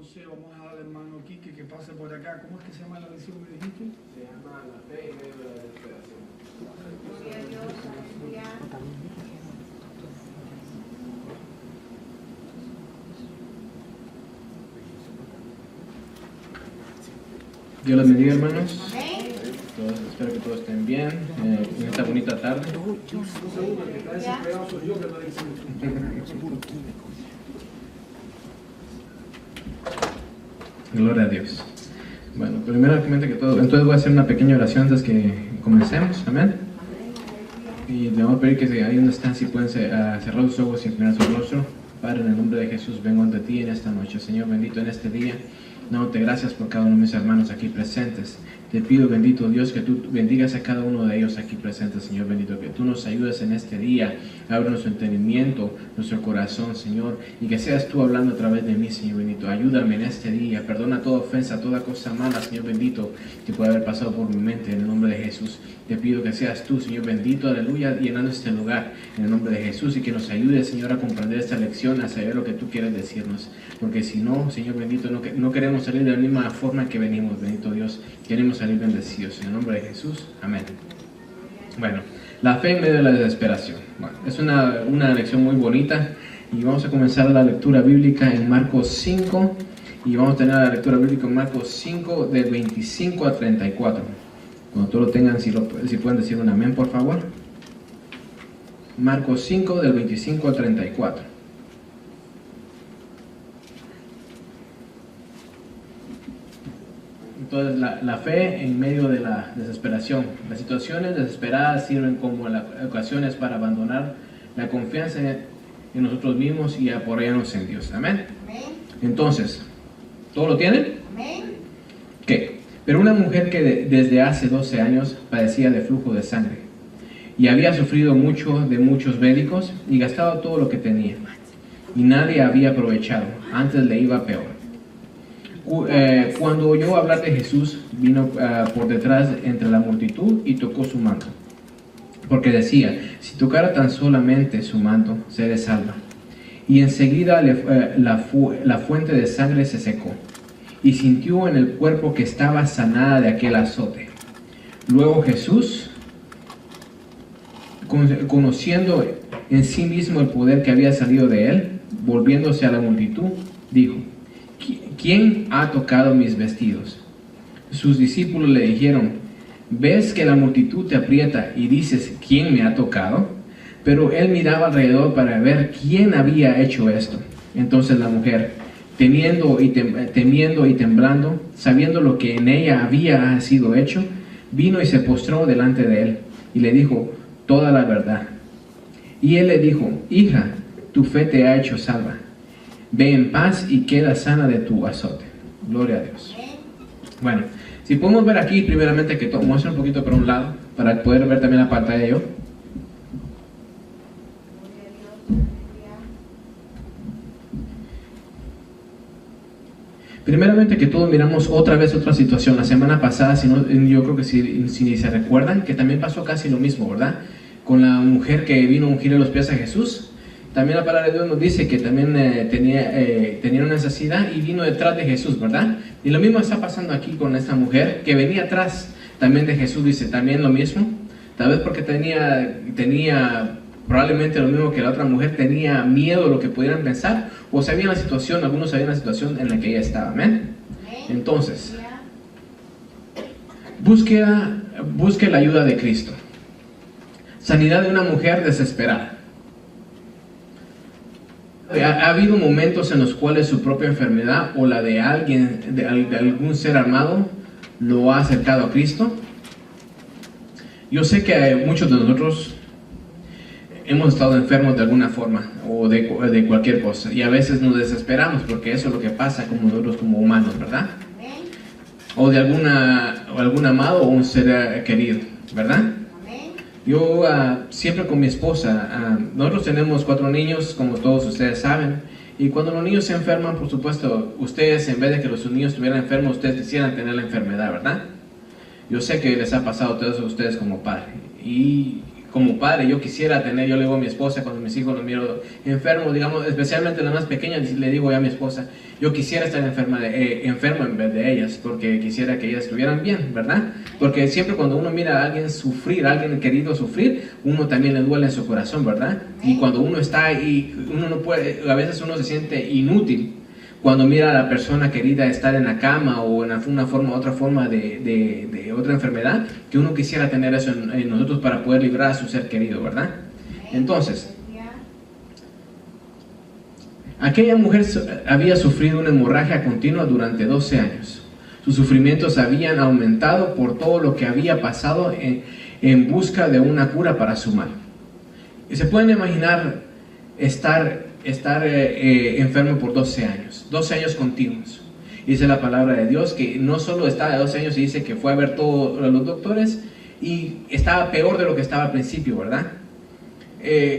sé, vamos a darle al hermano Quique que pase por acá. ¿Cómo es que se llama la lección que dijiste? Se llama La fe en medio de la desesperación. Gloria a Dios, aleluya. Dios los bendiga, hermanos. Amén. Espero que todos estén bien en esta bonita tarde. Gloria a Dios. Bueno, primeramente que todo, entonces voy a hacer una pequeña oración antes que comencemos. Amén. Y le vamos a pedir que ahí donde están, si pueden cerrar sus ojos y inclinar su rostro. Padre, en el nombre de Jesús, vengo ante ti en esta noche. Señor, bendito en este día. Dándote gracias por cada uno de mis hermanos aquí presentes. Te pido, bendito Dios, que tú bendigas a cada uno de ellos aquí presentes, Señor bendito, que tú nos ayudes en este día, abre nuestro entendimiento, nuestro corazón, Señor, y que seas tú hablando a través de mí, Señor bendito. Ayúdame en este día, perdona toda ofensa, toda cosa mala, Señor bendito, que pueda haber pasado por mi mente, en el nombre de Jesús. Te pido que seas tú, Señor bendito, aleluya, llenando este lugar, en el nombre de Jesús, y que nos ayudes, Señor, a comprender esta lección, a saber lo que tú quieres decirnos, porque si no, Señor bendito, no queremos salir de la misma forma que venimos, bendito Dios, queremos salir bendecidos, en el nombre de Jesús, amén. Bueno, la fe en medio de la desesperación. Bueno, es una lección muy bonita, y vamos a comenzar la lectura bíblica en Marcos 5, y vamos a tener la lectura bíblica en Marcos 5, del 25 a 34. Cuando todos lo tengan, si pueden decir un amén, por favor. Marcos 5, del 25 al 34. Entonces, la fe en medio de la desesperación. Las situaciones desesperadas sirven como ocasiones para abandonar la confianza en nosotros mismos y apoyarnos en Dios. Amén. Amén. Entonces, ¿todo lo tienen? Amén. ¿Qué? Pero una mujer que desde hace 12 años padecía de flujo de sangre y había sufrido mucho de muchos médicos y gastado todo lo que tenía, y nadie había aprovechado, antes le iba peor. Cuando oyó hablar de Jesús, vino por detrás entre la multitud y tocó su manto, porque decía, si tocara tan solamente su manto, seré salva. Y enseguida la fuente de sangre se secó, y sintió en el cuerpo que estaba sanada de aquel azote. Luego Jesús, conociendo en sí mismo el poder que había salido de él, volviéndose a la multitud, dijo, ¿quién ha tocado mis vestidos? Sus discípulos le dijeron, ¿ves que la multitud te aprieta y dices, ¿quién me ha tocado? Pero él miraba alrededor para ver quién había hecho esto. Entonces la mujer, temiendo y temblando, sabiendo lo que en ella había sido hecho, vino y se postró delante de él y le dijo toda la verdad. Y él le dijo, hija, tu fe te ha hecho salva. Ve en paz y queda sana de tu azote. Gloria a Dios. Bueno, si podemos ver aquí primeramente que muestra un poquito por un lado para poder ver también la pantalla de ello. Primeramente que todos miramos otra vez otra situación. La semana pasada, yo creo que si se recuerdan, que también pasó casi lo mismo, ¿verdad? Con la mujer que vino a ungirle los pies a Jesús. También la palabra de Dios nos dice que también tenía una necesidad y vino detrás de Jesús, ¿verdad? Y lo mismo está pasando aquí con esta mujer que venía atrás también de Jesús, dice también lo mismo. Tal vez porque tenía probablemente lo mismo que la otra mujer, tenía miedo de lo que pudieran pensar, o sabían la situación, algunos sabían la situación en la que ella estaba. Amén. Entonces, busque la ayuda de Cristo. Sanidad de una mujer desesperada. Ha habido momentos en los cuales su propia enfermedad o la de alguien, de algún ser amado, lo ha acercado a Cristo. Yo sé que muchos de nosotros hemos estado enfermos de alguna forma o de cualquier cosa, y a veces nos desesperamos porque eso es lo que pasa con nosotros como humanos, ¿verdad? O de algún amado o un ser querido, ¿verdad? Yo siempre con mi esposa, nosotros tenemos 4 niños, como todos ustedes saben, y cuando los niños se enferman, por supuesto, ustedes, en vez de que los niños estuvieran enfermos, ustedes quisieran tener la enfermedad, ¿verdad? Yo sé que les ha pasado a todos ustedes como padre, y como padre, yo quisiera tener, yo le digo a mi esposa cuando mis hijos los miro enfermos, digamos, especialmente las más pequeñas, le digo a mi esposa, yo quisiera estar enfermo en vez de ellas, porque quisiera que ellas estuvieran bien, ¿verdad? Porque siempre cuando uno mira a alguien sufrir, a alguien querido sufrir, uno también le duele en su corazón, ¿verdad? Y cuando uno está ahí, uno no puede, a veces uno se siente inútil cuando mira a la persona querida estar en la cama o en una forma u otra forma de otra enfermedad, que uno quisiera tener eso en nosotros para poder librar a su ser querido, ¿verdad? Entonces, aquella mujer había sufrido una hemorragia continua durante 12 años. Sus sufrimientos habían aumentado por todo lo que había pasado en busca de una cura para su mal. Y se pueden imaginar estar enfermo por 12 años continuos. Dice la palabra de Dios que no solo estaba de 12 años, y dice que fue a ver todos los doctores y estaba peor de lo que estaba al principio, ¿verdad?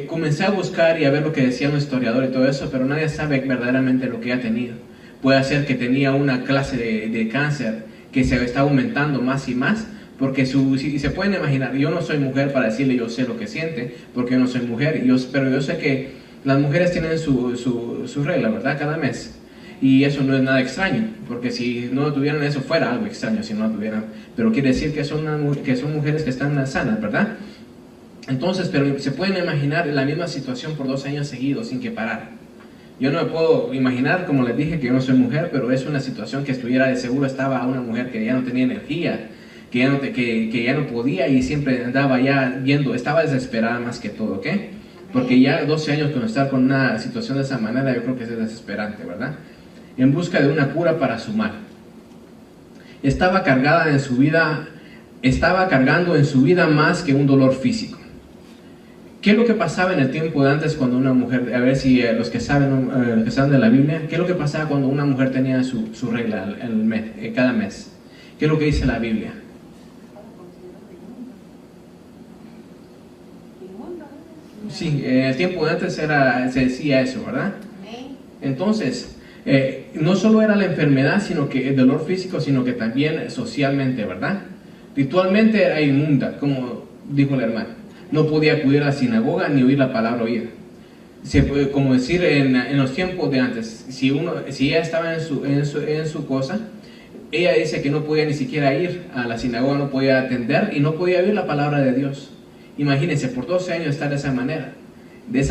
Comencé a buscar y a ver lo que decía un historiador y todo eso, pero nadie sabe verdaderamente lo que ha tenido. Puede ser que tenía una clase de cáncer que se está aumentando más y más, porque si se pueden imaginar, yo no soy mujer para decirle yo sé lo que siente, porque yo no soy mujer, pero yo sé que las mujeres tienen su regla, ¿verdad? Cada mes. Y eso no es nada extraño, porque si no tuvieran eso fuera algo extraño si no lo tuvieran. Pero quiere decir que son mujeres que están sanas, ¿verdad? Entonces, pero se pueden imaginar la misma situación por 2 años seguidos sin que parar. Yo no me puedo imaginar, como les dije, que yo no soy mujer, pero es una situación que estuviera de seguro, estaba una mujer que ya no tenía energía, que ya no podía y siempre andaba ya viendo, estaba desesperada más que todo, ¿ok? Porque ya 12 años con estar con una situación de esa manera, yo creo que es desesperante, ¿verdad? En busca de una cura para su mal. Estaba cargando en su vida más que un dolor físico. ¿Qué es lo que pasaba en el tiempo de antes cuando una mujer, a ver si los que saben de la Biblia, qué es lo que pasaba cuando una mujer tenía su regla cada mes? ¿Qué es lo que dice la Biblia? Sí, en el tiempo de antes se decía eso, ¿verdad? Entonces, no solo era la enfermedad, sino que el dolor físico, sino que también socialmente, ¿verdad? Ritualmente era inmunda, como dijo el hermano. No podía acudir a la sinagoga ni oír la palabra oída. Como decir en los tiempos de antes, si ella estaba en su cosa, ella dice que no podía ni siquiera ir a la sinagoga, no podía atender y no podía oír la palabra de Dios. Imagínense, por 12 años estar de esa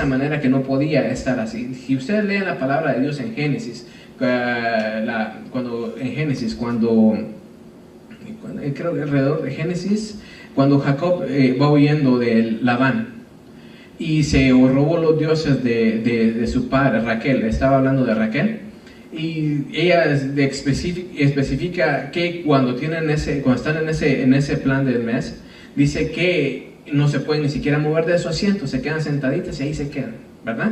manera que no podía estar así. Si ustedes leen la palabra de Dios en Génesis, cuando creo que alrededor de Génesis, cuando Jacob va huyendo de Labán y se robó los dioses de su padre, Raquel, estaba hablando de Raquel, y ella especifica que cuando están en ese plan del mes, dice que no se pueden ni siquiera mover de su asiento, se quedan sentaditas y ahí se quedan, ¿verdad?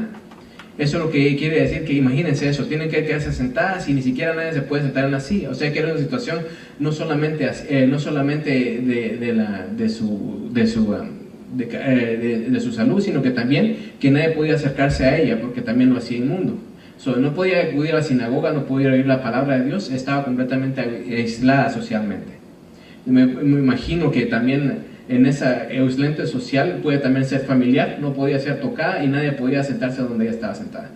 Eso es lo que quiere decir, que imagínense eso, tienen que quedarse sentadas y ni siquiera nadie se puede sentar en la silla. O sea que era una situación no solamente de su salud, sino que también que nadie podía acercarse a ella porque también lo hacía inmundo. No podía acudir a la sinagoga, no podía oír la palabra de Dios, estaba completamente aislada socialmente. Me imagino que también en esa aislante social puede también ser familiar, no podía ser tocada y nadie podía sentarse donde ella estaba sentada.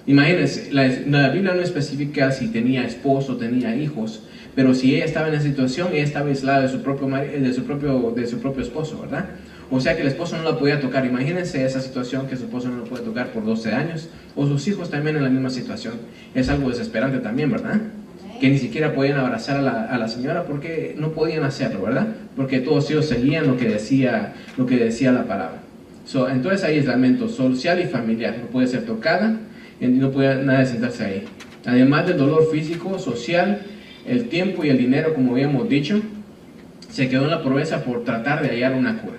Imagínense, la Biblia no especifica si tenía esposo, tenía hijos, pero si ella estaba en esa situación, ella estaba aislada de su propio esposo, ¿verdad? O sea que el esposo no la podía tocar. Imagínense esa situación, que su esposo no la puede tocar por 12 años, o sus hijos también en la misma situación. Es algo desesperante también, ¿verdad? Que ni siquiera podían abrazar a la señora porque no podían hacerlo, ¿verdad? Porque todos ellos seguían lo que decía la palabra. Entonces hay aislamiento social y familiar, no puede ser tocada, no puede nadie sentarse ahí. Además del dolor físico, social, el tiempo y el dinero, como habíamos dicho, se quedó en la pobreza por tratar de hallar una cura.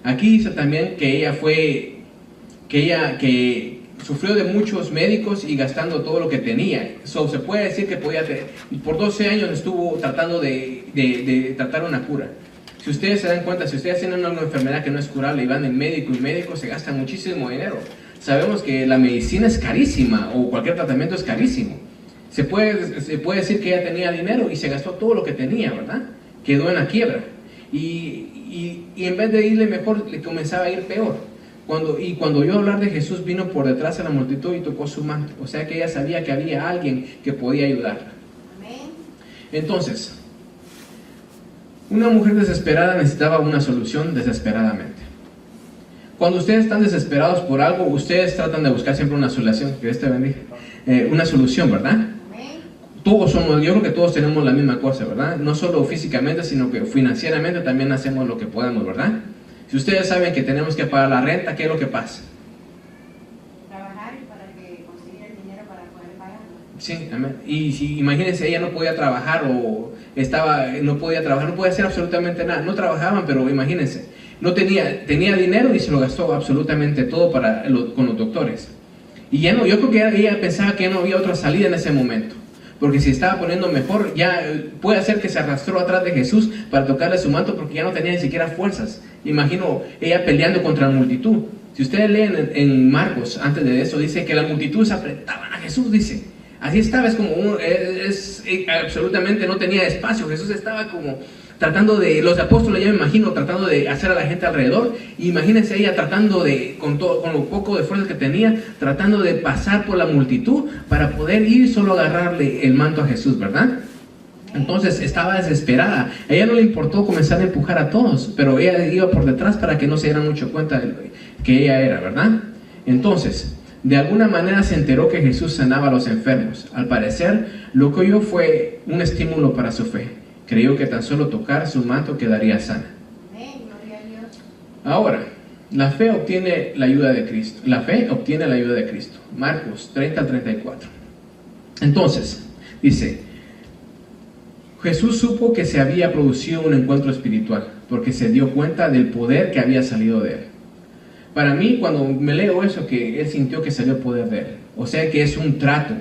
Aquí dice también que ella sufrió de muchos médicos y gastando todo lo que tenía. Se puede decir que por 12 años estuvo tratando de tratar una cura. Si ustedes se dan cuenta, si ustedes tienen una enfermedad que no es curable y van de médico y médico, se gasta muchísimo dinero. Sabemos que la medicina es carísima o cualquier tratamiento es carísimo. Se puede decir que ella tenía dinero y se gastó todo lo que tenía, ¿verdad? Quedó en la quiebra. Y y en vez de irle mejor, le comenzaba a ir peor. Cuando oyó hablar de Jesús, vino por detrás de la multitud y tocó su manto. O sea que ella sabía que había alguien que podía ayudarla. Entonces, una mujer desesperada necesitaba una solución desesperadamente. Cuando ustedes están desesperados por algo, ustedes tratan de buscar siempre una solución. Que Dios te bendiga. Una solución, ¿verdad? Todos somos, yo creo que todos tenemos la misma cosa, ¿verdad? No solo físicamente, sino que financieramente también hacemos lo que podemos, ¿verdad? Si ustedes saben que tenemos que pagar la renta, ¿qué es lo que pasa? Trabajar para que consiga el dinero para poder pagarlo. Sí, amén. Y si imagínense, ella no podía trabajar no podía hacer absolutamente nada. No trabajaban, pero imagínense, tenía dinero y se lo gastó absolutamente todo con los doctores. Y ya no, yo creo que ella pensaba que no había otra salida en ese momento. Porque si estaba poniendo mejor, ya puede ser que se arrastró atrás de Jesús para tocarle su manto porque ya no tenía ni siquiera fuerzas. Imagino ella peleando contra la multitud. Si ustedes leen en Marcos, antes de eso, dice que la multitud se apretaban a Jesús, dice. Así estaba, es como, absolutamente no tenía espacio. Jesús estaba como tratando los apóstoles, ya me imagino, tratando de hacer a la gente alrededor. Imagínense ella tratando con lo poco de fuerza que tenía, tratando de pasar por la multitud para poder ir solo a agarrarle el manto a Jesús, ¿verdad? Entonces estaba desesperada. A ella no le importó comenzar a empujar a todos, pero ella iba por detrás para que no se dieran mucho cuenta de que ella era, ¿verdad? Entonces, de alguna manera se enteró que Jesús sanaba a los enfermos. Al parecer, lo que oyó fue un estímulo para su fe. Creyó que tan solo tocar su manto quedaría sana. Ahora, la fe obtiene la ayuda de Cristo. La fe obtiene la ayuda de Cristo. Marcos 30-34. Entonces, dice, Jesús supo que se había producido un encuentro espiritual, porque se dio cuenta del poder que había salido de él. Para mí, cuando me leo eso, que él sintió que salió poder de él. O sea que es un trato.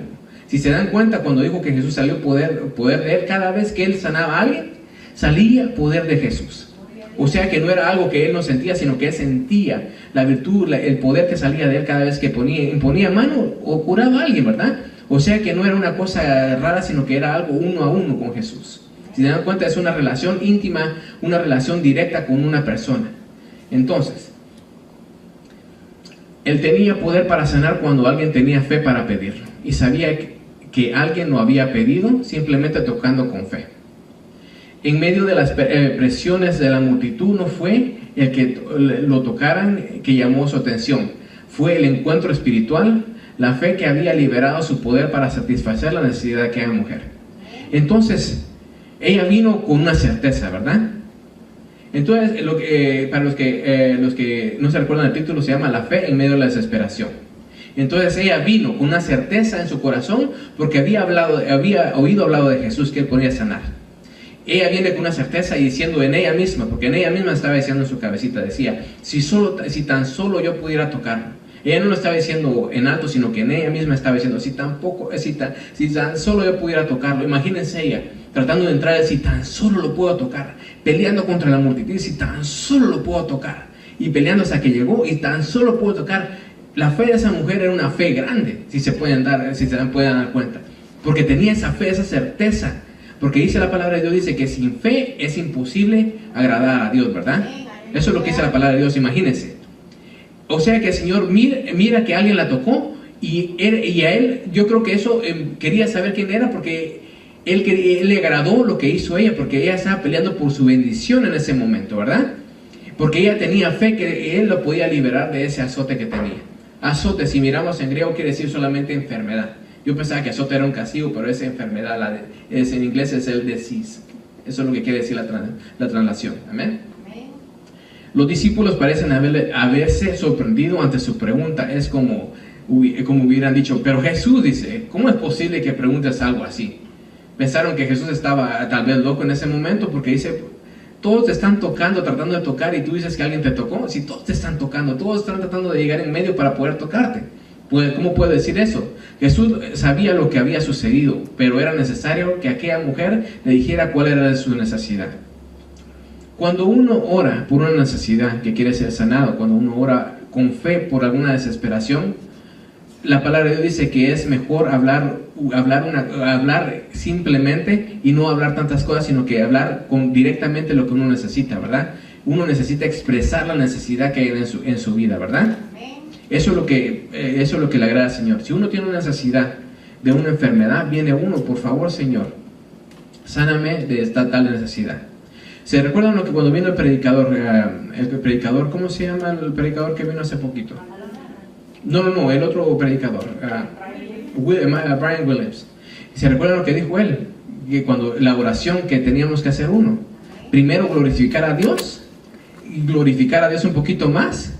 Si se dan cuenta, cuando dijo que Jesús salió poder de él, cada vez que él sanaba a alguien, salía poder de Jesús. O sea que no era algo que él no sentía, sino que él sentía la virtud, el poder que salía de él cada vez que imponía mano o curaba a alguien, ¿verdad? O sea que no era una cosa rara, sino que era algo uno a uno con Jesús. Si se dan cuenta, es una relación íntima, una relación directa con una persona. Entonces, él tenía poder para sanar cuando alguien tenía fe para pedirlo. Y sabía que alguien lo había pedido simplemente tocando con fe. En medio de las presiones de la multitud, no fue el que lo tocaran que llamó su atención. Fue el encuentro espiritual, la fe que había liberado su poder para satisfacer la necesidad de aquella mujer. Entonces, ella vino con una certeza, ¿verdad? Entonces, para los que no se recuerdan el título, se llama La fe en medio de la desesperación. Entonces ella vino con una certeza en su corazón porque había oído hablar de Jesús, que él podía sanar. Ella viene con una certeza y diciendo en ella misma, porque en ella misma estaba diciendo en su cabecita, decía, si tan solo yo pudiera tocarlo. Ella no lo estaba diciendo en alto, sino que en ella misma estaba diciendo, si tan solo yo pudiera tocarlo. Imagínense ella tratando de entrar, si tan solo lo puedo tocar, peleando contra la multitud, si tan solo lo puedo tocar, y peleando hasta que llegó, y tan solo puedo tocar. La fe de esa mujer era una fe grande, si se pueden dar cuenta, porque tenía esa fe, esa certeza, porque dice la palabra de Dios, dice que sin fe es imposible agradar a Dios, ¿verdad? Eso es lo que dice la palabra de Dios, imagínense. O sea que el Señor mira que alguien la tocó y a él, yo creo que eso quería saber quién era, porque él le agradó lo que hizo ella, porque ella estaba peleando por su bendición en ese momento, ¿verdad? Porque ella tenía fe que él lo podía liberar de ese azote que tenía. Azote, si miramos en griego, quiere decir solamente enfermedad. Yo pensaba que azote era un castigo, pero es enfermedad, en inglés es el disease. Eso es lo que quiere decir la traslación. Amén. Los discípulos parecen haberse sorprendido ante su pregunta. Es como hubieran dicho, pero Jesús dice, ¿cómo es posible que preguntes algo así? Pensaron que Jesús estaba tal vez loco en ese momento, porque dice, todos te están tocando, tratando de tocar, y tú dices que alguien te tocó. Si todos te están tocando, todos están tratando de llegar en medio para poder tocarte, ¿cómo puede decir eso? Jesús sabía lo que había sucedido, pero era necesario que aquella mujer le dijera cuál era su necesidad. Cuando uno ora por una necesidad que quiere ser sanado, cuando uno ora con fe por alguna desesperación, la palabra de Dios dice que es mejor hablar simplemente y no hablar tantas cosas, sino que hablar directamente lo que uno necesita, ¿verdad? uno necesita expresar la necesidad que hay en su vida, ¿verdad? Eso es lo que le agrada al Señor. Si uno tiene una necesidad de una enfermedad, viene uno, por favor, Señor, sáname de esta tal necesidad. ¿Se recuerdan lo que cuando vino el predicador, ¿cómo se llama el predicador que vino hace poquito? No, el otro predicador, Brian Williams. ¿Se recuerdan lo que dijo él? Que cuando la oración que teníamos que hacer uno, primero glorificar a Dios, y glorificar a Dios un poquito más,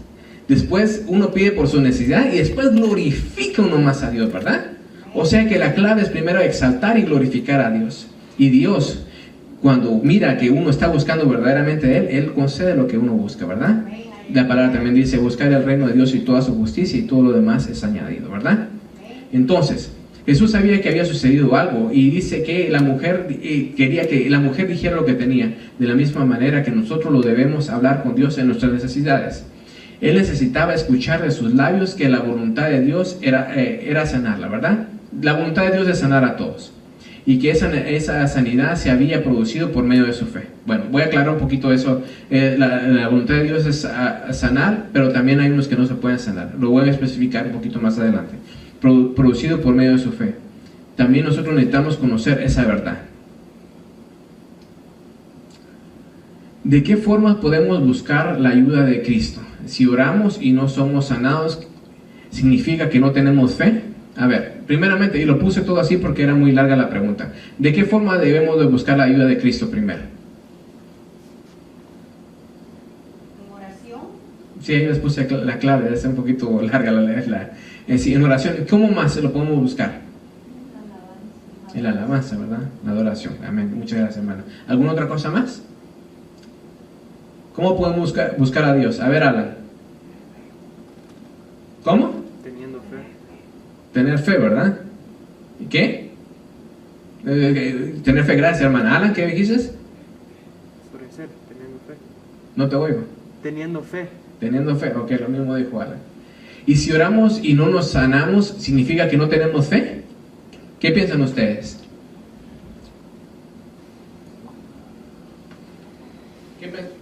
después uno pide por su necesidad y después glorifica uno más a Dios, ¿verdad? O sea que la clave es primero exaltar y glorificar a Dios. Y Dios, cuando mira que uno está buscando verdaderamente a Él concede lo que uno busca, ¿verdad? La palabra también dice, buscar el reino de Dios y toda su justicia y todo lo demás es añadido, ¿verdad? Entonces, Jesús sabía que había sucedido algo y dice que la mujer quería que la mujer dijera lo que tenía, de la misma manera que nosotros lo debemos hablar con Dios en nuestras necesidades. Él necesitaba escuchar de sus labios que la voluntad de Dios era sanarla, ¿verdad? La voluntad de Dios es sanar a todos. Y que esa sanidad se había producido por medio de su fe. Bueno, voy a aclarar un poquito eso. La voluntad de Dios es sanar, pero también hay unos que no se pueden sanar. Lo voy a especificar un poquito más adelante. Producido por medio de su fe. También nosotros necesitamos conocer esa verdad. ¿De qué forma podemos buscar la ayuda de Cristo? Si oramos y no somos sanados, ¿significa que no tenemos fe? A ver, primeramente, y lo puse todo así porque era muy larga la pregunta. ¿De qué forma debemos de buscar la ayuda de Cristo primero? En oración. Sí, ahí les puse la clave, es un poquito larga en oración. ¿Cómo más lo podemos buscar? En la alabanza, ¿verdad? La adoración. Amén. Muchas gracias, hermano. ¿Alguna otra cosa más? ¿Cómo podemos buscar a Dios? A ver, Alan. ¿Cómo? Teniendo fe. Tener fe, ¿verdad? ¿Y qué? Tener fe, gracias, hermana. Alan, ¿qué dijiste? Florecer, teniendo fe. No te oigo. Teniendo fe. Teniendo fe, ok, lo mismo dijo Alan. Y si oramos y no nos sanamos, ¿significa que no tenemos fe? ¿Qué piensan ustedes?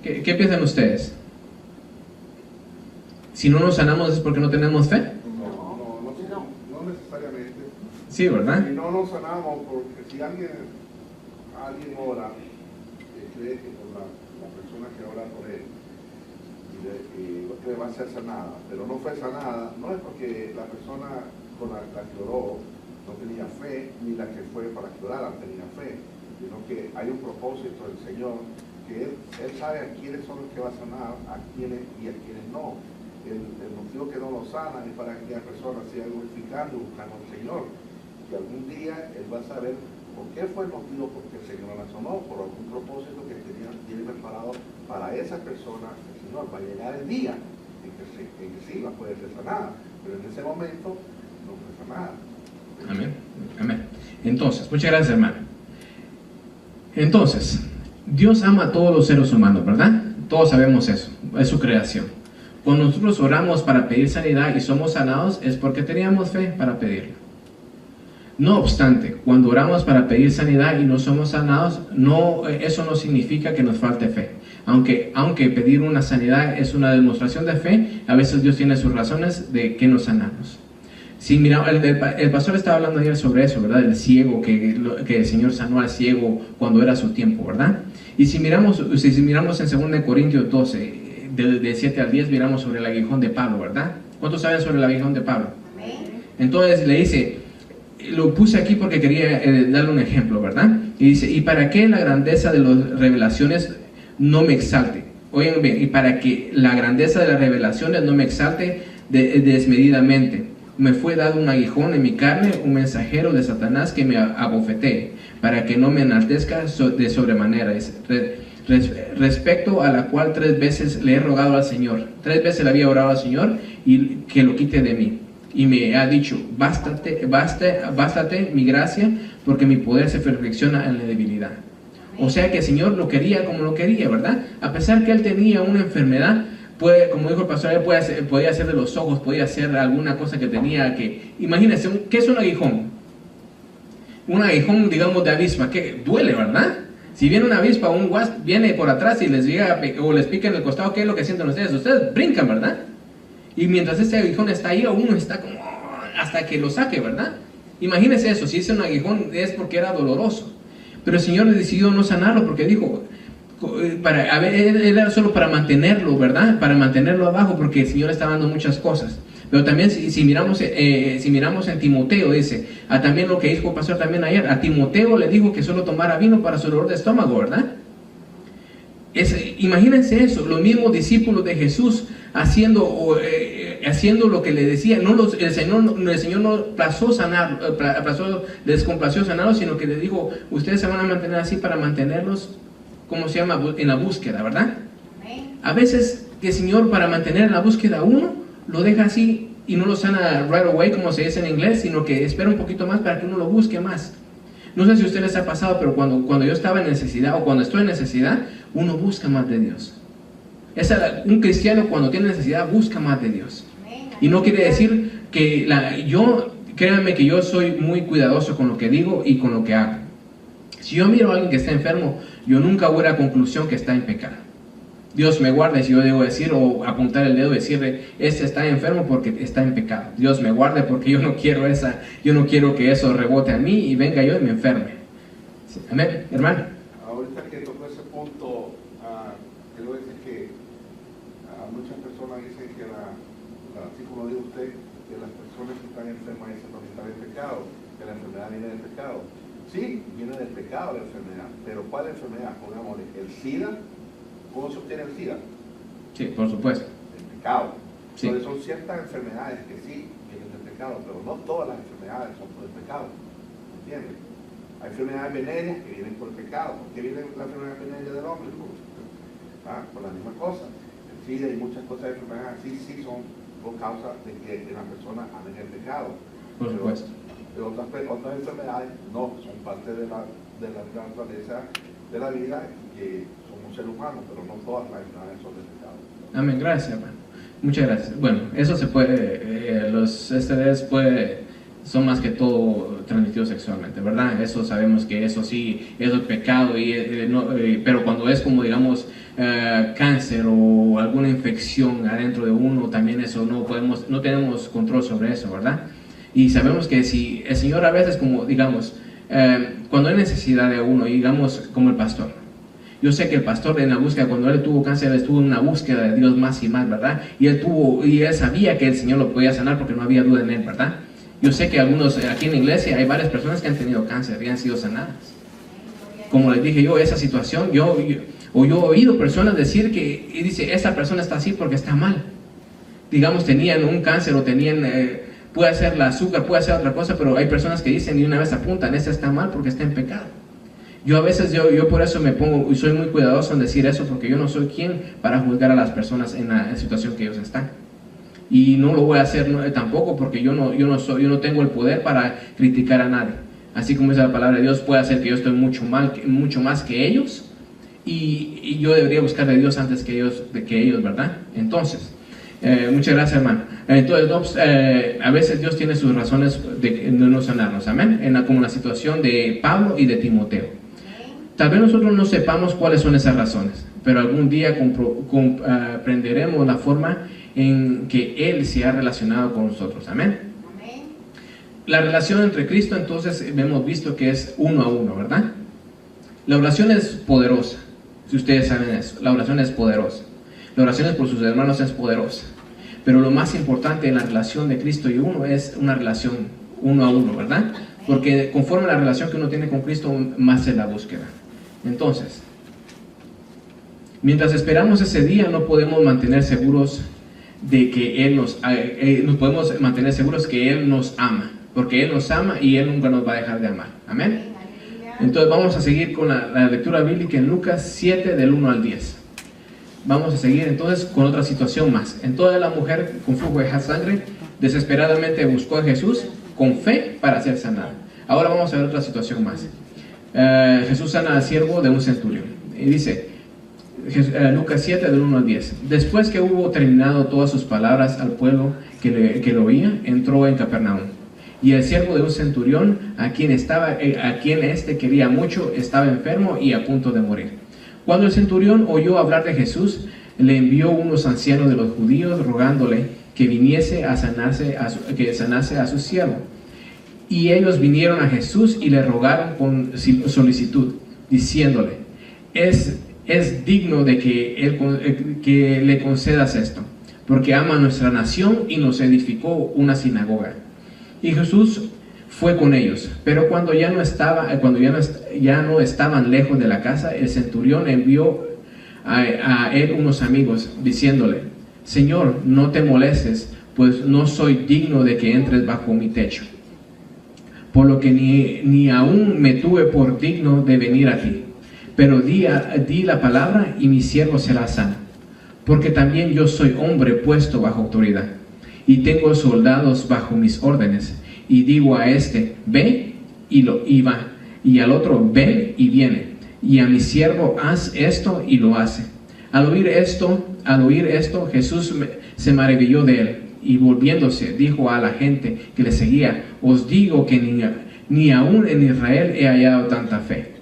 ¿Qué piensan ustedes? Si no nos sanamos es porque no tenemos fe. No necesariamente. Sí, ¿verdad? Si no nos sanamos, porque si alguien ora, cree que por la persona que ora por él, que va a ser sanada, pero no fue sanada, no es porque la persona con la que oró no tenía fe, ni la que fue para que orara tenía fe, sino que hay un propósito del Señor, que él sabe a quiénes son los que va a sanar, a quiénes y a quiénes no. El motivo que no lo sana es para que la persona siga glorificando, buscando al Señor. Y algún día él va a saber por qué fue el motivo por qué el Señor la sanó, por algún propósito que tiene preparado para esa persona. El Señor va a llegar el día en que sí va a poder ser sanada, pero en ese momento no fue sanada. Amén. Amén. Entonces, muchas gracias, hermano. Entonces, Dios ama a todos los seres humanos, ¿verdad? Todos sabemos eso, es su creación. Cuando nosotros oramos para pedir sanidad y somos sanados, es porque teníamos fe para pedirlo. No obstante, cuando oramos para pedir sanidad y no somos sanados, eso no significa que nos falte fe. Aunque pedir una sanidad es una demostración de fe, a veces Dios tiene sus razones de que nos sanamos. Sí, mira, el pastor estaba hablando ayer sobre eso, ¿verdad? El ciego, que el Señor sanó al ciego cuando era su tiempo, ¿verdad? Y si miramos en 2 Corintios 12, de 7 al 10, miramos sobre el aguijón de Pablo, ¿verdad? ¿Cuántos saben sobre el aguijón de Pablo? Entonces le dice, lo puse aquí porque quería darle un ejemplo, ¿verdad? Y dice, ¿y para qué la grandeza de las revelaciones no me exalte? Oigan bien, y para que la grandeza de las revelaciones no me exalte desmedidamente, me fue dado un aguijón en mi carne, un mensajero de Satanás que me abofetee, para que no me enaltezca de sobremanera, respecto a la cual 3 veces le he rogado al Señor, 3 veces le había orado al Señor y que lo quite de mí. Y me ha dicho, bástate mi gracia, porque mi poder se perfecciona en la debilidad. O sea que el Señor lo quería como lo quería, ¿verdad? A pesar que él tenía una enfermedad, como dijo el pastor, él podía hacer de los ojos, podía hacer alguna cosa que tenía que... Imagínense, ¿qué es un aguijón? Un aguijón, digamos, de avispa, que duele, ¿verdad? Si viene una avispa o un wasp, viene por atrás y les llega o les pica en el costado, ¿qué es lo que sienten ustedes? Ustedes brincan, ¿verdad? Y mientras ese aguijón está ahí, uno está como hasta que lo saque, ¿verdad? Imagínense eso, si es un aguijón es porque era doloroso. Pero el Señor decidió no sanarlo porque dijo, él era solo para mantenerlo, ¿verdad? Para mantenerlo abajo, porque el Señor estaba dando muchas cosas. Pero también si miramos en Timoteo, dice, también lo que dijo el pastor también ayer, a Timoteo le dijo que solo tomara vino para su dolor de estómago, ¿verdad? Imagínense eso, los mismos discípulos de Jesús haciendo lo que le decía. El Señor no les complació sanarlos, sino que les dijo, ustedes se van a mantener así para mantenerlos, ¿cómo se llama? En la búsqueda, ¿verdad? A veces el Señor, para mantener en la búsqueda uno, lo deja así y no lo sana right away, como se dice en inglés, sino que espera un poquito más para que uno lo busque más. No sé si a ustedes les ha pasado, pero cuando yo estaba en necesidad o cuando estoy en necesidad, uno busca más de Dios. Un cristiano cuando tiene necesidad busca más de Dios. Y no quiere decir que créanme que yo soy muy cuidadoso con lo que digo y con lo que hago. Si yo miro a alguien que está enfermo, yo nunca voy a la conclusión que está en pecado. Dios me guarde si yo debo decir o apuntar el dedo y decirle, este está enfermo porque está en pecado. Dios me guarde porque yo no quiero que eso rebote a mí y venga yo y me enferme. Amén, hermano. Ahorita que tocó ese punto, quiero decir que muchas personas dicen que así como dijo usted, que las personas que están enfermas dicen que están en pecado, que la enfermedad viene del pecado. Sí, viene del pecado la enfermedad, pero ¿cuál enfermedad? Pongámosle, el SIDA. ¿Cómo se obtiene el SIDA? Sí, por supuesto. El pecado. Sí. Entonces son ciertas enfermedades que sí vienen del pecado, pero no todas las enfermedades son por el pecado. ¿Entiendes? Hay enfermedades venéreas que vienen por el pecado. ¿Por qué viene la enfermedad venérea del hombre? Por la misma cosa. El SIDA y muchas cosas de enfermedades así sí son por causa de que la persona anda en el pecado. Por supuesto. Pero otras enfermedades no, son parte de la naturaleza de la vida que somos seres humanos, pero no todas las enfermedades son de pecado. Amén, gracias, hermano. Muchas gracias. Bueno, eso se puede, los STDs son más que todo transmitidos sexualmente, ¿verdad? Eso sabemos que eso sí, eso es pecado, pero cuando es como digamos cáncer o alguna infección adentro de uno, también eso no tenemos control sobre eso, ¿verdad? Y sabemos que si el Señor a veces como digamos, cuando hay necesidad de uno, digamos como el pastor. Yo sé que el pastor en la búsqueda, cuando él tuvo cáncer, estuvo en una búsqueda de Dios más y más, ¿verdad? Y él sabía que el Señor lo podía sanar porque no había duda en él, ¿verdad? Yo sé que aquí en la iglesia hay varias personas que han tenido cáncer y han sido sanadas. Como les dije yo, esa situación, yo he oído personas decir y dice, esta persona está así porque está mal. Digamos, tenían un cáncer o tenían, puede ser el azúcar, puede ser otra cosa, pero hay personas que dicen y una vez apuntan, ese está mal porque está en pecado. Yo a veces, yo por eso me pongo, y soy muy cuidadoso en decir eso, porque yo no soy quien para juzgar a las personas en la situación que ellos están. Y no lo voy a hacer tampoco, porque yo no tengo el poder para criticar a nadie. Así como dice la palabra de Dios, puede hacer que yo estoy mucho más que ellos, y yo debería buscar de Dios antes que ellos, ¿verdad? Entonces, muchas gracias, hermano. Entonces, a veces Dios tiene sus razones de no sanarnos, amén, como la situación de Pablo y de Timoteo. Tal vez nosotros no sepamos cuáles son esas razones, pero algún día comprenderemos la forma en que Él se ha relacionado con nosotros, amén. La relación entre Cristo, entonces, hemos visto que es uno a uno, ¿verdad? La oración es poderosa, si ustedes saben eso, la oración es poderosa. La oración por sus hermanos es poderosa. Pero lo más importante en la relación de Cristo y uno es una relación uno a uno, ¿verdad? Porque conforme a la relación que uno tiene con Cristo, más es la búsqueda. Entonces, mientras esperamos ese día, no podemos mantener seguros de que Él nos podemos mantener seguros que Él nos ama, porque Él nos ama y Él nunca nos va a dejar de amar. Amén. Entonces vamos a seguir con la lectura bíblica en Lucas 7 del 1 al 10. Vamos a seguir entonces con otra situación más. Entonces la mujer con flujo de sangre desesperadamente buscó a Jesús con fe para ser sanada. Ahora vamos a ver otra situación más. Jesús sana al siervo de un centurión. Y dice, Lucas 7 del 1 al 10. Después que hubo terminado todas sus palabras al pueblo que lo oía, entró en Capernaum. Y el siervo de un centurión, a quien éste quería mucho, estaba enfermo y a punto de morir. Cuando el centurión oyó hablar de Jesús, le envió unos ancianos de los judíos rogándole que viniese a sanase a su siervo. Y ellos vinieron a Jesús y le rogaron con solicitud, diciéndole: es digno de que le concedas esto, porque ama a nuestra nación y nos edificó una sinagoga. Y Jesús fue con ellos, pero cuando ya no estaban lejos de la casa, el centurión envió a él unos amigos, diciéndole: Señor, no te molestes, pues no soy digno de que entres bajo mi techo, por lo que ni aún me tuve por digno de venir a ti. Pero di la palabra y mi siervo será sano, porque también yo soy hombre puesto bajo autoridad, y tengo soldados bajo mis órdenes, y digo a este, ve, y va, y al otro, ven, y viene, y a mi siervo, haz esto, y lo hace. Al oír esto, Jesús se maravilló de él, y volviéndose, dijo a la gente que le seguía: os digo que ni aún en Israel he hallado tanta fe.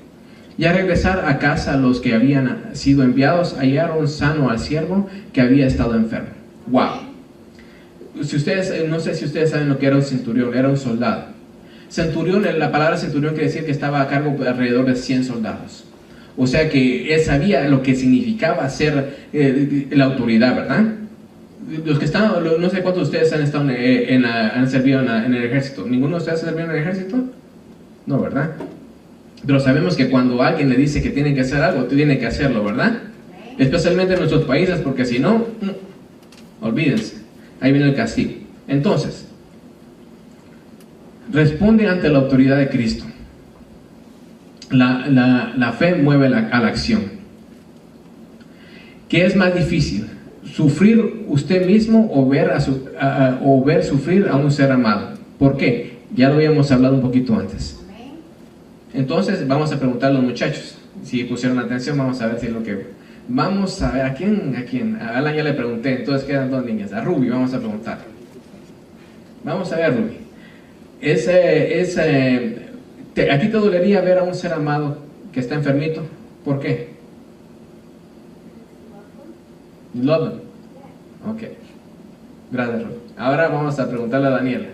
Y al regresar a casa, los que habían sido enviados hallaron sano al siervo que había estado enfermo. ¡Wow! No sé si ustedes saben lo que era un centurión. Era un soldado. Centurión, la palabra centurión quiere decir que estaba a cargo de alrededor de 100 soldados. O sea que él sabía lo que significaba ser la autoridad, ¿verdad? Los que están, no sé cuántos de ustedes han estado han servido en el ejército. ¿Ninguno de ustedes ha servido en el ejército? No, ¿verdad? Pero sabemos que cuando alguien le dice que tiene que hacer algo, tiene que hacerlo, ¿verdad? Especialmente en nuestros países, porque si no, olvídense, ahí viene el castigo. Entonces, responde ante la autoridad de Cristo. La fe mueve a la acción. ¿Qué es más difícil? ¿Sufrir usted mismo o ver sufrir a un ser amado? ¿Por qué? Ya lo habíamos hablado un poquito antes. Entonces vamos a preguntar a los muchachos. Si pusieron atención, vamos a ver si es lo que... Vamos a ver, ¿a quién? A Alan ya le pregunté, entonces quedan dos niñas. A Ruby vamos a preguntar. Vamos a ver, Ruby. ¿A ti te dolería ver a un ser amado que está enfermito? ¿Por qué? You love him. Ok. Gracias, Ruby. Ahora vamos a preguntarle a Daniela.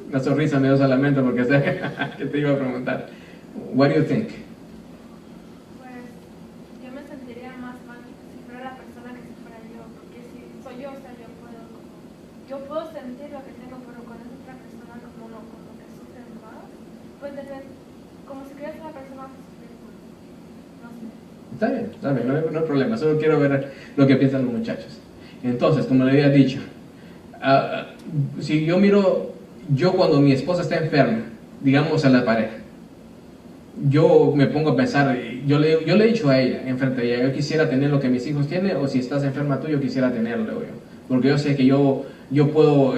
Una sonrisa me dio solamente porque sé que te iba a preguntar. What do you think? Pues yo me sentiría más mal si fuera la persona que si fuera yo, porque si soy yo, o sea, yo puedo sentir lo que tengo, pero con esa otra persona como lo que sufre más, pues como si quieras una persona que sufre, no sé. Está bien, no hay problema, solo quiero ver lo que piensan los muchachos. Entonces, como le había dicho, si yo cuando mi esposa está enferma, digamos a la pareja, yo me pongo a pensar, yo le he dicho a ella, enfrente de ella, yo quisiera tener lo que mis hijos tienen, o si estás enferma tú, yo quisiera tenerlo yo, porque yo sé que yo puedo,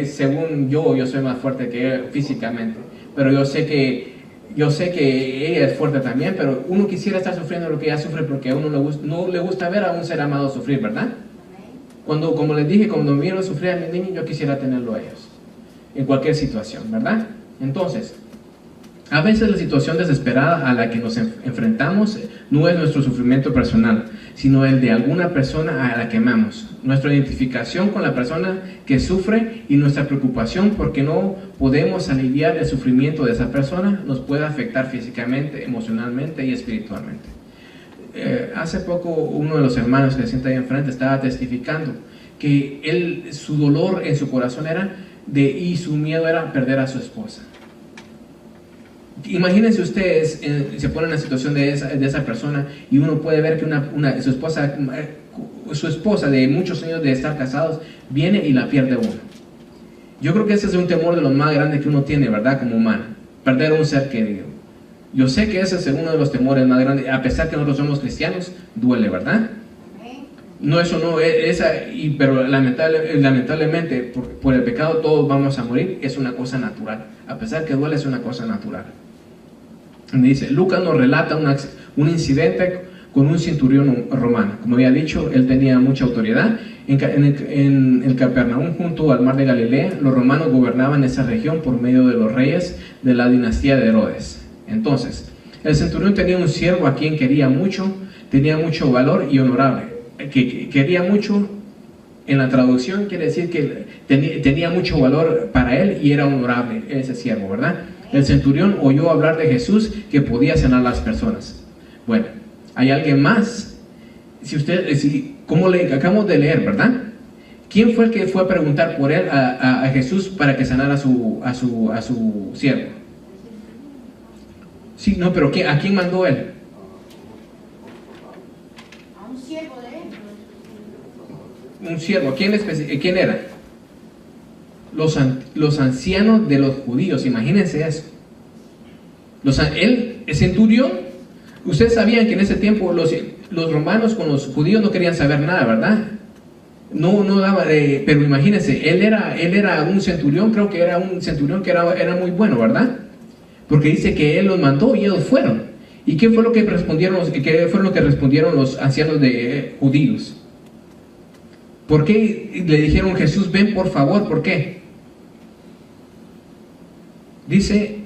según yo soy más fuerte que ella físicamente, pero yo sé que ella es fuerte también, pero uno quisiera estar sufriendo lo que ella sufre, porque a uno no le gusta ver a un ser amado sufrir, ¿verdad? Como les dije, cuando miro sufrir a mis niños, yo quisiera tenerlo a ellos, en cualquier situación, ¿verdad? Entonces, a veces la situación desesperada a la que nos enfrentamos no es nuestro sufrimiento personal, sino el de alguna persona a la que amamos. Nuestra identificación con la persona que sufre y nuestra preocupación porque no podemos aliviar el sufrimiento de esa persona nos puede afectar físicamente, emocionalmente y espiritualmente. Hace poco uno de los hermanos que se sienta ahí enfrente estaba testificando que su dolor en su corazón y su miedo era perder a su esposa. Imagínense ustedes, se ponen en la situación de esa persona y uno puede ver que su esposa de muchos años de estar casados viene y la pierde uno. Yo creo que ese es un temor de los más grandes que uno tiene, ¿verdad? Como humano, perder a un ser querido. Yo sé que ese es uno de los temores más grandes, a pesar que nosotros somos cristianos, duele, ¿verdad? No, eso no, pero lamentablemente por el pecado todos vamos a morir, es una cosa natural. A pesar que duele, es una cosa natural. Dice, Lucas nos relata un incidente con un centurión romano. Como había dicho, él tenía mucha autoridad En el Capernaum, junto al mar de Galilea, los romanos gobernaban esa región por medio de los reyes de la dinastía de Herodes. Entonces, el centurión tenía un siervo a quien quería mucho, tenía mucho valor y honorable. Que quería mucho, en la traducción quiere decir que tenía mucho valor para él y era honorable ese siervo, ¿verdad? El centurión oyó hablar de Jesús que podía sanar a las personas. Bueno, hay alguien más. Como le acabamos de leer, ¿verdad? ¿Quién fue el que fue a preguntar por él a Jesús para que sanara a su siervo? Sí, no, pero ¿a quién mandó él? A un siervo de él. Un siervo. ¿Quién era? Los ancianos de los judíos. Imagínense eso. El centurión. Ustedes sabían que en ese tiempo los romanos con los judíos no querían saber nada, ¿verdad? No daba, pero imagínense, él era un centurión, creo que era un centurión que era muy bueno, ¿verdad? Porque dice que él los mandó y ellos fueron. ¿Y qué fue lo que respondieron los ancianos de judíos? ¿Por qué le dijeron Jesús, ven por favor? ¿Por qué? Dice,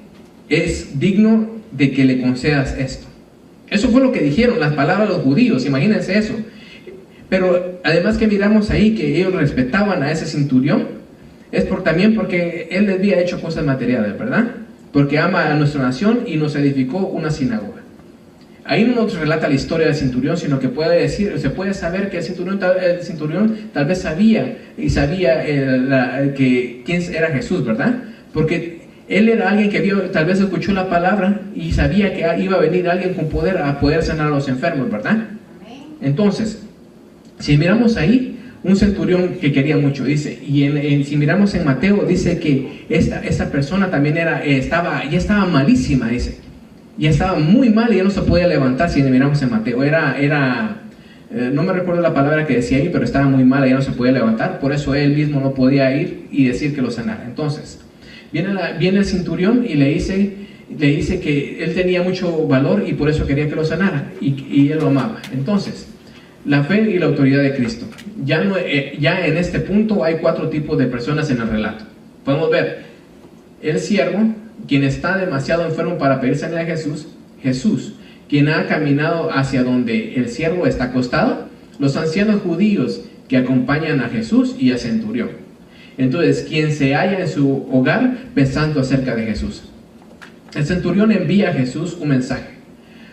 es digno de que le concedas esto. Eso fue lo que dijeron, las palabras de los judíos, imagínense eso. Pero además que miramos ahí que ellos respetaban a ese centurión, es también porque él les había hecho cosas materiales, ¿verdad? Porque ama a nuestra nación y nos edificó una sinagoga. Ahí no nos relata la historia del centurión, sino que se puede saber que el centurión tal vez sabía quién era Jesús, ¿verdad? Porque él era alguien que tal vez escuchó la palabra y sabía que iba a venir alguien con poder a poder sanar a los enfermos, ¿verdad? Entonces, si miramos ahí, un centurión que quería mucho, dice, y si miramos en Mateo, dice que esta persona también ya estaba malísima, dice, ya estaba muy mal y ya no se podía levantar. Si miramos en Mateo, no me recuerdo la palabra que decía ahí, pero estaba muy mal y ya no se podía levantar, por eso él mismo no podía ir y decir que lo sanara. Entonces, viene el centurión y le dice que él tenía mucho valor y por eso quería que lo sanara, y él lo amaba. Entonces, la fe y la autoridad de Cristo. Ya en este punto hay 4 tipos de personas en el relato. Podemos ver el siervo, quien está demasiado enfermo para pedir sanidad a Jesús, quien ha caminado hacia donde el siervo está acostado, los ancianos judíos que acompañan a Jesús y al centurión. Entonces, quien se halla en su hogar pensando acerca de Jesús. El centurión envía a Jesús un mensaje.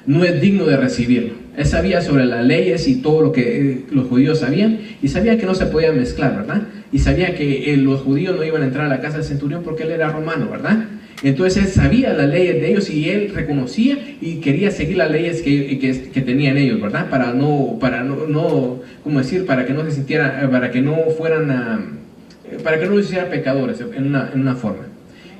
No es digno de recibirlo. Él sabía sobre las leyes y todo lo que los judíos sabían, y sabía que no se podían mezclar, ¿verdad? Y sabía que los judíos no iban a entrar a la casa del centurión porque él era romano, ¿verdad? Entonces él sabía las leyes de ellos y él reconocía y quería seguir las leyes que tenían ellos, ¿verdad? Para que no se sintieran, para que no los hicieran pecadores en una forma.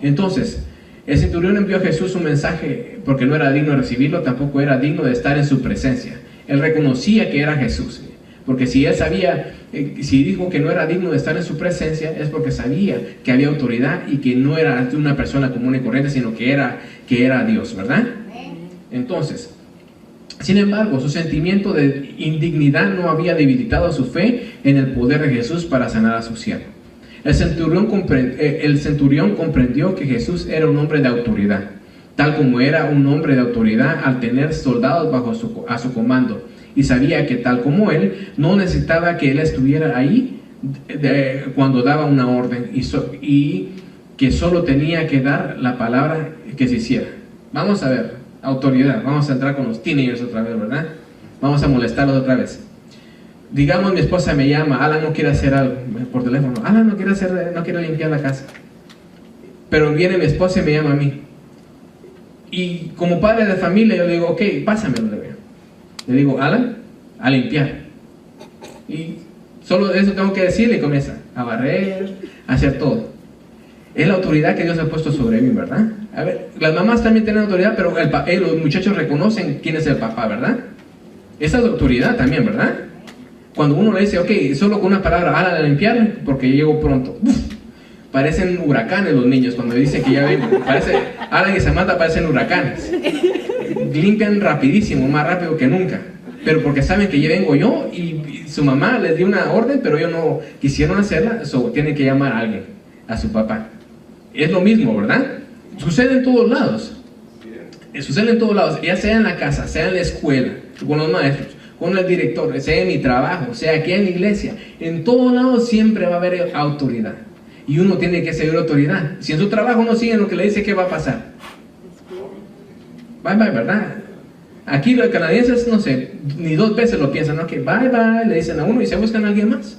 Entonces, el centurión envió a Jesús un mensaje porque no era digno de recibirlo, tampoco era digno de estar en su presencia. Él reconocía que era Jesús, porque si él sabía, si dijo que no era digno de estar en su presencia, es porque sabía que había autoridad y que no era una persona común y corriente, sino que era Dios, ¿verdad? Entonces, sin embargo, su sentimiento de indignidad no había debilitado su fe en el poder de Jesús para sanar a su siervo. El centurión comprendió que Jesús era un hombre de autoridad, tal como era un hombre de autoridad al tener soldados a su comando, y sabía que tal como él, no necesitaba que él estuviera ahí cuando daba una orden, y que solo tenía que dar la palabra que se hiciera. Vamos a ver, autoridad. Vamos a entrar con los teenagers otra vez, ¿verdad? Vamos a molestarlos otra vez. Digamos, mi esposa me llama, Alan no quiere hacer algo por teléfono, Alan no quiere limpiar la casa, pero viene mi esposa y me llama a mí, y como padre de familia yo le digo, ok, pásamelo, le digo, Alan, a limpiar, y solo eso tengo que decirle, y comienza a barrer, a hacer todo. Es la autoridad que Dios ha puesto sobre mí, ¿verdad? A ver, las mamás también tienen autoridad, pero los muchachos reconocen quién es el papá, ¿verdad? Esa es la autoridad también, ¿verdad? Cuando uno le dice, ok, solo con una palabra, Alan a limpiar, porque llego pronto. Parecen huracanes los niños cuando dicen que ya vengo. Alan y Samantha parecen huracanes. Limpian rapidísimo, más rápido que nunca. Pero porque saben que ya vengo yo y su mamá les dio una orden, pero ellos no quisieron hacerla, tienen que llamar a alguien, a su papá. Es lo mismo, ¿verdad? Sucede en todos lados. Sucede en todos lados, ya sea en la casa, sea en la escuela, con los maestros, con el director, sea en mi trabajo, sea aquí en la iglesia. En todos lados siempre va a haber autoridad. Y uno tiene que seguir autoridad. Si en su trabajo no siguen lo que le dice, ¿qué va a pasar? Bye bye, ¿verdad? Aquí los canadienses, no sé, ni 2 veces lo piensan, ¿no? Que bye bye, le dicen a uno y se buscan a alguien más.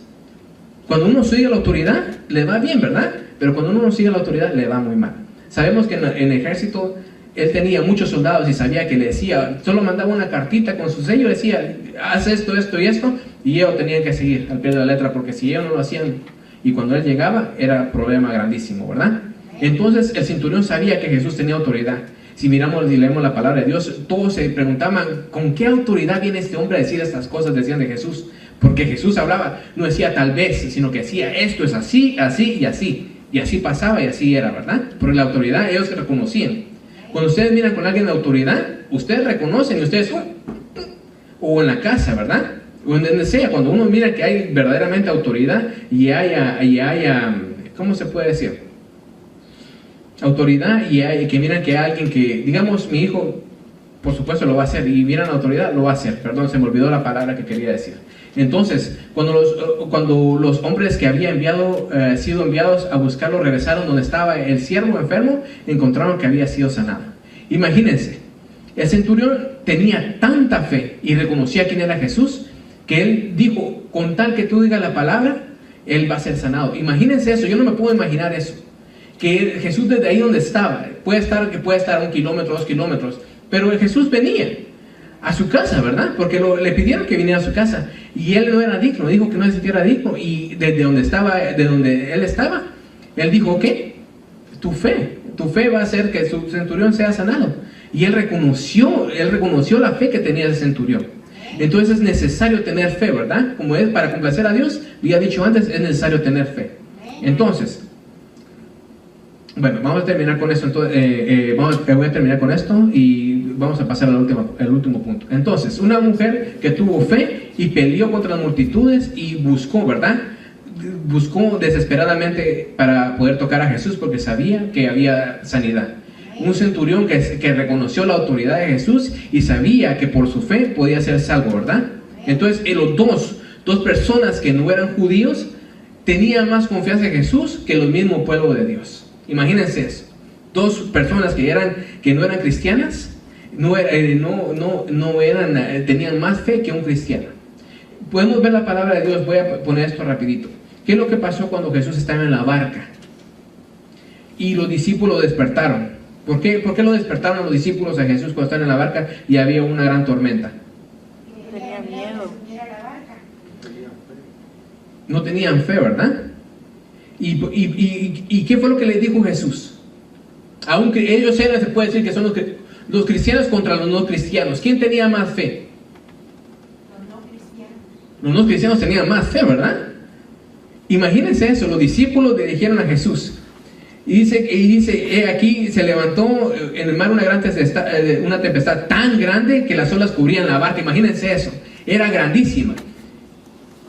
Cuando uno sigue la autoridad, le va bien, ¿verdad? Pero cuando uno no sigue la autoridad, le va muy mal. Sabemos que en el ejército, él tenía muchos soldados y sabía que le decía, solo mandaba una cartita con su sello, decía, haz esto, esto y esto, y ellos tenían que seguir al pie de la letra, porque si ellos no lo hacían, y cuando él llegaba, era problema grandísimo, ¿verdad? Entonces, el centurión sabía que Jesús tenía autoridad. Si miramos y leemos la palabra de Dios, todos se preguntaban, ¿con qué autoridad viene este hombre a decir estas cosas? Decían de Jesús, porque Jesús hablaba, no decía tal vez, sino que decía, esto es así, así y así. Y así pasaba y así era, ¿verdad? Por la autoridad ellos reconocían. Cuando ustedes miran con alguien de autoridad, ustedes reconocen y ustedes, o en la casa, ¿verdad? O en donde sea, cuando uno mira que hay verdaderamente autoridad y haya, ¿cómo se puede decir? Autoridad y que miran que hay alguien que, digamos, mi hijo, por supuesto lo va a hacer, y miran la autoridad, lo va a hacer. Perdón, se me olvidó la palabra que quería decir. Entonces, cuando los hombres que habían sido enviados a buscarlo regresaron donde estaba el siervo enfermo, encontraron que había sido sanado. Imagínense, el centurión tenía tanta fe y reconocía quién era Jesús, que él dijo, con tal que tú digas la palabra, él va a ser sanado. Imagínense eso, yo no me puedo imaginar eso. Que Jesús desde ahí donde estaba, puede estar 1 kilómetro, 2 kilómetros, pero Jesús venía a su casa, ¿verdad? Porque le pidieron que viniera a su casa, y él no era digno, dijo que no se sintiera digno, y desde donde estaba, de donde él estaba, él dijo, ok, tu fe va a hacer que su centurión sea sanado, y él reconoció la fe que tenía el centurión. Entonces es necesario tener fe, ¿verdad? Como es para complacer a Dios, había dicho antes, es necesario tener fe. Entonces, bueno, vamos a terminar con esto. Entonces, voy a terminar con esto y vamos a pasar al último punto. Entonces, una mujer que tuvo fe y peleó contra las multitudes y buscó, ¿verdad? Buscó desesperadamente para poder tocar a Jesús porque sabía que había sanidad. Un centurión que reconoció la autoridad de Jesús y sabía que por su fe podía ser salvo, ¿verdad? Entonces, los dos personas que no eran judíos tenían más confianza en Jesús que el mismo pueblo de Dios. Imagínense eso. 2 personas que no eran cristianas tenían más fe que un cristiano. Podemos ver la palabra de Dios. Voy a poner esto rapidito. ¿Qué es lo que pasó cuando Jesús estaba en la barca y los discípulos despertaron? ¿Por qué lo despertaron los discípulos a Jesús cuando estaban en la barca y había una gran tormenta? Tenían miedo. No tenían fe, ¿verdad? ¿Y qué fue lo que les dijo Jesús? Aunque ellos se puede decir que son los cristianos contra los no cristianos. ¿Quién tenía más fe? Los no cristianos. Los no cristianos tenían más fe, ¿verdad? Imagínense eso, los discípulos le dijeron a Jesús. Y dice, aquí se levantó en el mar una tempestad tan grande que las olas cubrían la barca. Imagínense eso, era grandísima.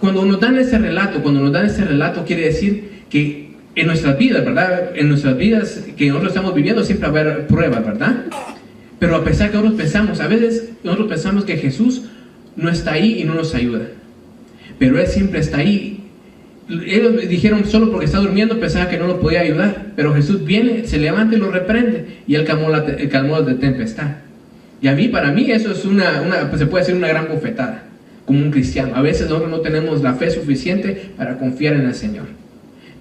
Cuando nos dan ese relato quiere decir que en nuestras vidas, ¿verdad? En nuestras vidas que nosotros estamos viviendo siempre va a haber pruebas, ¿verdad? Pero a pesar que a veces nosotros pensamos que Jesús no está ahí y no nos ayuda. Pero Él siempre está ahí. Ellos dijeron solo porque está durmiendo, pensaba que no lo podía ayudar. Pero Jesús viene, se levanta y lo reprende. Y Él calmó la tempestad. Y para mí eso es se puede decir una gran bofetada. Como un cristiano. A veces nosotros no tenemos la fe suficiente para confiar en el Señor.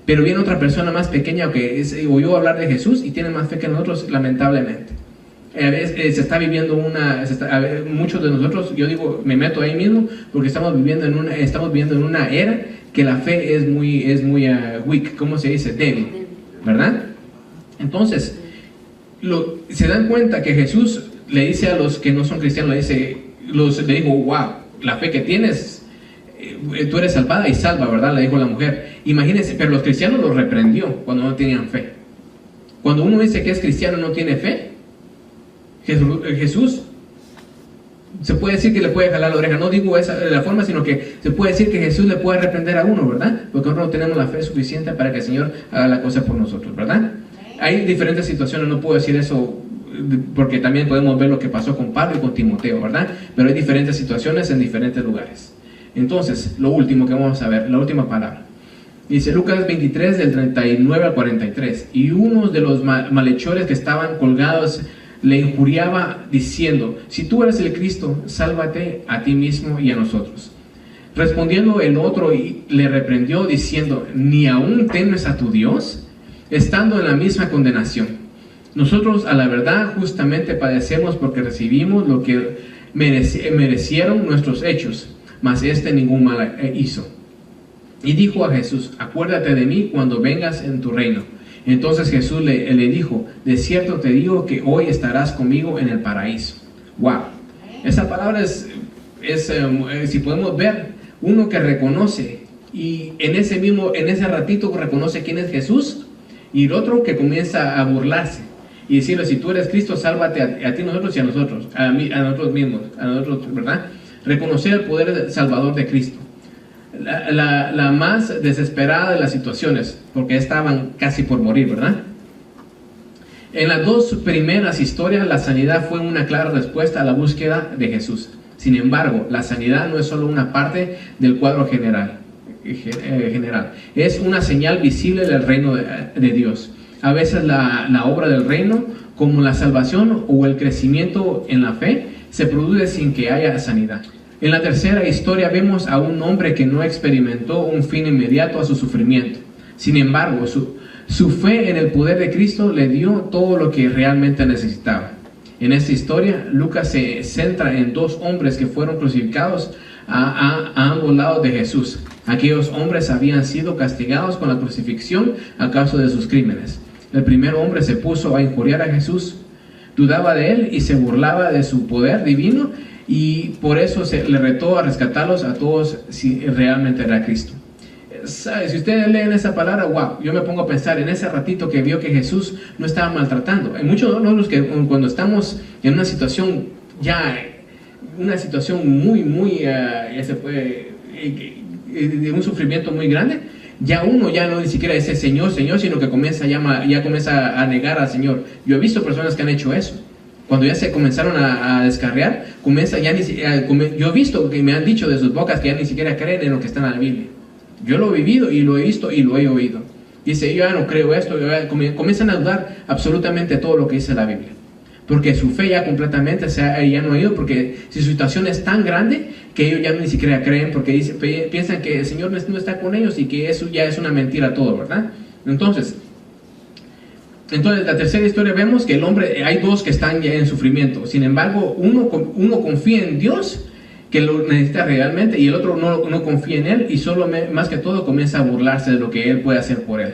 Pero viene otra persona más pequeña que oyó hablar de Jesús y tiene más fe que nosotros, lamentablemente. A veces se está viviendo muchos de nosotros, yo digo, me meto ahí mismo, porque estamos viviendo en una era que la fe es muy weak, ¿cómo se dice? Débil, ¿verdad? Entonces, se dan cuenta que Jesús le dice a los que no son cristianos, le dijo, wow, la fe que tienes, tú eres salvada y salva, ¿verdad? Le dijo la mujer. Imagínense, pero los cristianos los reprendió cuando no tenían fe. Cuando uno dice que es cristiano y no tiene fe, Jesús se puede decir que le puede jalar la oreja. No digo esa de la forma, sino que se puede decir que Jesús le puede reprender a uno, ¿verdad? Porque nosotros no tenemos la fe suficiente para que el Señor haga la cosa por nosotros, ¿verdad? Hay diferentes situaciones, no puedo decir eso porque también podemos ver lo que pasó con Pablo y con Timoteo, ¿verdad? Pero hay diferentes situaciones en diferentes lugares. Entonces, lo último que vamos a ver, la última palabra. Dice Lucas 23 del 39 al 43. Y uno de los malhechores que estaban colgados le injuriaba diciendo: si tú eres el Cristo, sálvate a ti mismo y a nosotros. Respondiendo el otro le reprendió diciendo: ¿ni aún temes a tu Dios? Estando en la misma condenación. Nosotros a la verdad justamente padecemos porque recibimos lo que merecieron nuestros hechos, mas este ningún mal hizo. Y dijo a Jesús: acuérdate de mí cuando vengas en tu reino. Entonces Jesús le dijo: de cierto te digo que hoy estarás conmigo en el paraíso. Wow, esa palabra es si podemos ver, uno que reconoce, y en ese ratito reconoce quién es Jesús, y el otro que comienza a burlarse y decirle: si tú eres Cristo, sálvate a ti, nosotros y a nosotros, a nosotros mismos, a nosotros, ¿verdad? Reconocer el poder salvador de Cristo. La más desesperada de las situaciones, porque estaban casi por morir, ¿verdad? En las dos primeras historias, la sanidad fue una clara respuesta a la búsqueda de Jesús. Sin embargo, la sanidad no es solo una parte del cuadro general. Es una señal visible del reino de Dios. A veces la obra del reino, como la salvación o el crecimiento en la fe, se produce sin que haya sanidad. En la tercera historia vemos a un hombre que no experimentó un fin inmediato a su sufrimiento. Sin embargo, su fe en el poder de Cristo le dio todo lo que realmente necesitaba. En esta historia, Lucas se centra en dos hombres que fueron crucificados a ambos lados de Jesús. Aquellos hombres habían sido castigados con la crucifixión a causa de sus crímenes. El primer hombre se puso a injuriar a Jesús, dudaba de él y se burlaba de su poder divino, y por eso le retó a rescatarlos a todos si realmente era Cristo. Si ustedes leen esa palabra, wow, yo me pongo a pensar en ese ratito que vio que Jesús no estaba maltratando. Hay muchos de nosotros que cuando estamos en una situación muy ya se puede, de un sufrimiento muy grande, ya uno ya no ni siquiera dice Señor, Señor, sino que comienza a negar al Señor. Yo he visto personas que han hecho eso. Cuando ya se comenzaron a descarriar, yo he visto que me han dicho de sus bocas que ya ni siquiera creen en lo que está en la Biblia. Yo lo he vivido y lo he visto y lo he oído. Dice: yo ya no creo esto. Comienzan a dudar absolutamente todo lo que dice la Biblia, porque su fe ya completamente ya no ha ido, porque su situación es tan grande que ellos ya ni siquiera creen, porque piensan que el Señor no está con ellos y que eso ya es una mentira todo, ¿verdad? Entonces la tercera historia vemos que el hombre, hay dos que están ya en sufrimiento. Sin embargo, uno confía en Dios, que lo necesita realmente, y el otro no confía en él, y solo más que todo comienza a burlarse de lo que él puede hacer por él.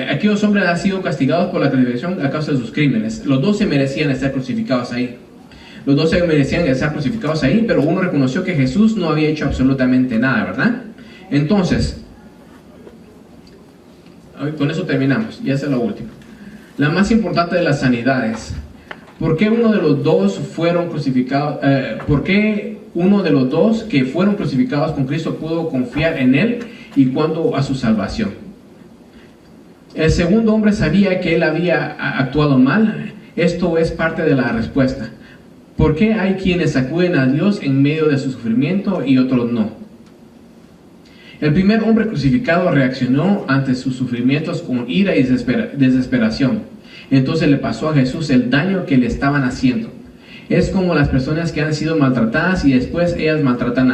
Aquellos hombres han sido castigados por la crucifixión a causa de sus crímenes. Los dos se merecían estar crucificados ahí. Pero uno reconoció que Jesús no había hecho absolutamente nada, ¿verdad? Entonces, con eso terminamos, ya es lo último. La más importante de las sanidades. ¿Por qué uno de los dos fueron crucificados? ¿Por qué uno de los dos que fueron crucificados con Cristo pudo confiar en Él y cuanto a su salvación? El segundo hombre sabía que él había actuado mal. Esto es parte de la respuesta. ¿Por qué hay quienes acuden a Dios en medio de su sufrimiento y otros no? El primer hombre crucificado reaccionó ante sus sufrimientos con ira y desesperación. Entonces le pasó a Jesús el daño que le estaban haciendo. Es como las personas que han sido maltratadas y después ellas maltratan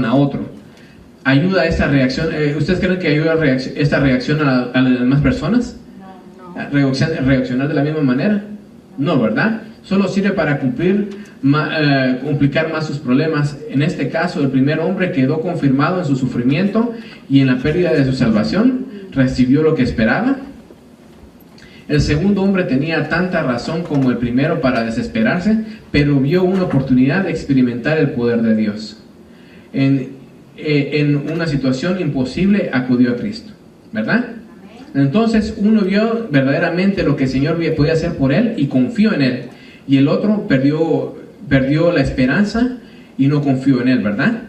a otro. ¿Ayuda esta reacción? ¿Ustedes creen que ayuda esta reacción a las demás personas? No. ¿Reaccionar de la misma manera? No, ¿verdad? Solo sirve para complicar más sus problemas. En este caso, el primer hombre quedó confirmado en su sufrimiento y en la pérdida de su salvación. Recibió lo que esperaba. El segundo hombre tenía tanta razón como el primero para desesperarse, pero vio una oportunidad de experimentar el poder de Dios. En una situación imposible acudió a Cristo, ¿verdad? Entonces uno vio verdaderamente lo que el Señor podía hacer por él y confió en él, y el otro perdió la esperanza y no confió en Él, ¿verdad?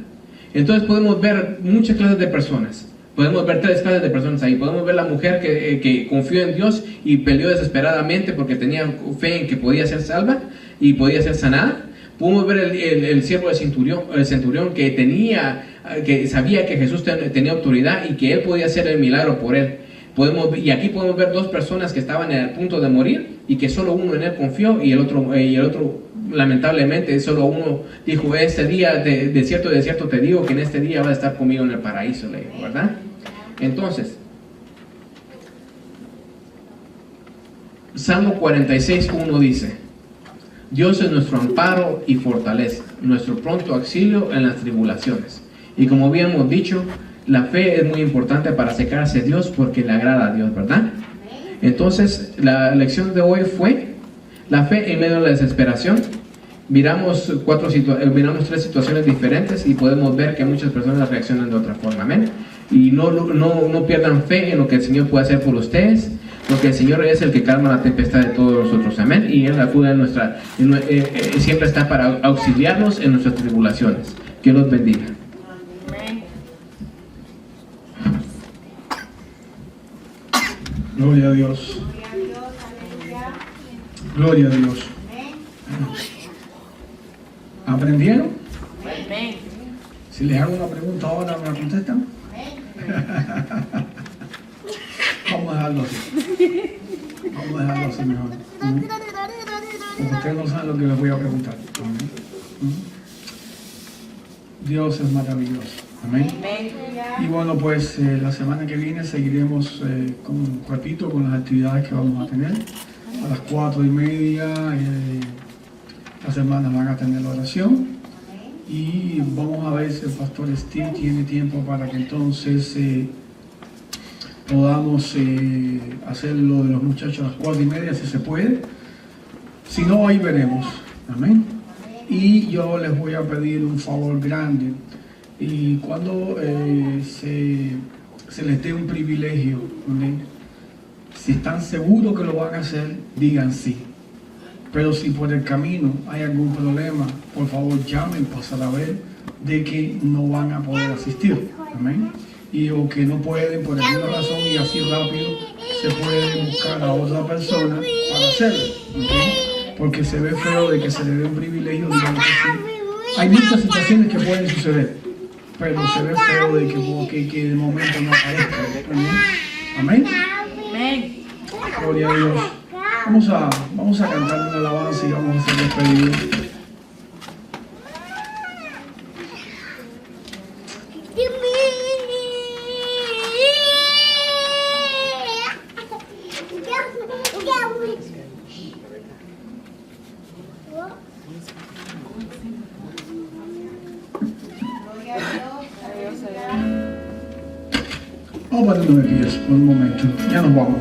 Entonces podemos ver muchas clases de personas. Podemos ver 3 clases de personas ahí. Podemos ver la mujer que confió en Dios y peleó desesperadamente porque tenía fe en que podía ser salva y podía ser sanada. Podemos ver el siervo del centurión que sabía que Jesús tenía autoridad y que Él podía hacer el milagro por él. Y aquí podemos ver 2 personas que estaban en el punto de morir y que solo uno en Él confió y el otro lamentablemente solo uno dijo: este día de cierto te digo que en este día vas a estar conmigo en el paraíso, le dijo, ¿verdad? Entonces, Salmo 46:1 dice: Dios es nuestro amparo y fortaleza, nuestro pronto auxilio en las tribulaciones. Y como habíamos dicho, la fe es muy importante para acercarse a Dios porque le agrada a Dios, ¿verdad? Entonces, la lección de hoy fue la fe en medio de la desesperación. Miramos 3 situaciones diferentes y podemos ver que muchas personas reaccionan de otra forma, amén. Y no pierdan fe en lo que el Señor puede hacer por ustedes, porque el Señor es el que calma la tempestad de todos nosotros, amén. Y Él acude siempre está para auxiliarnos en nuestras tribulaciones. Que los bendiga. Gloria a Dios. Gloria a Dios. ¿Aprendieron? Si les hago una pregunta ahora, ¿me la contestan? Vamos a dejarlo así. Vamos a dejarlo así mejor. Porque ustedes no saben lo que les voy a preguntar. Dios es maravilloso. Amén. Y bueno, pues la semana que viene seguiremos, repito, con las actividades que vamos a tener. A las 4:30 las hermanas van a tener la oración. Y vamos a ver si el pastor Steve tiene tiempo para que entonces podamos hacer lo de los muchachos a las 4:30, si se puede. Si no, ahí veremos. Amén. Y yo les voy a pedir un favor grande. Y cuando se les dé un privilegio, ¿sí? Si están seguros que lo van a hacer, digan sí. Pero si por el camino hay algún problema, por favor llamen para saber de que no van a poder asistir. Amén. O que no pueden por alguna razón y así rápido se puede buscar a otra persona para hacerlo. ¿Okay? Porque se ve feo de que se le dé un privilegio, digamos así. Hay muchas situaciones que pueden suceder, pero se ve feo de que de momento no aparezca. Amén. Amén. Gloria a Dios. Vamos a cantar una alabanza y vamos a hacer despedida. Vamos a ponernos de pies por un momento. Ya nos vamos.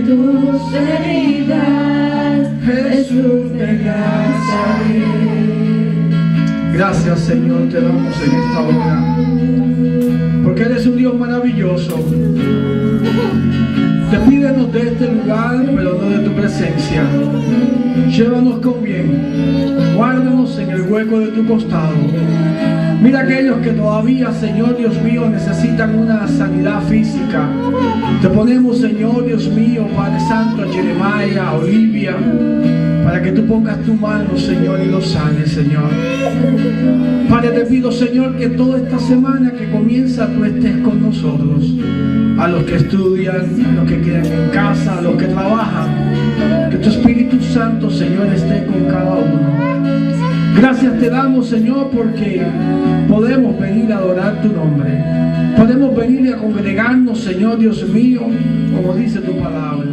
Tus heridas, Gracias, Señor, te damos en esta hora, porque eres un Dios maravilloso. Despídenos de este lugar, pero no de tu presencia. Llévanos con bien, guárdanos en el hueco de tu costado. Mira aquellos que todavía, Señor Dios mío, necesitan una sanidad física. Te ponemos, Señor Dios mío, Padre Santo, a Jeremiah, a Olivia, para que tú pongas tu mano, Señor, y los sanes, Señor. Padre, te pido, Señor, que toda esta semana que comienza tú estés con nosotros. A los que estudian, a los que quedan en casa, a los que trabajan. Que tu Espíritu Santo, Señor, esté con cada uno. Gracias te damos, Señor, porque podemos venir a adorar tu nombre. Podemos venir a congregarnos, Señor Dios mío, como dice tu palabra.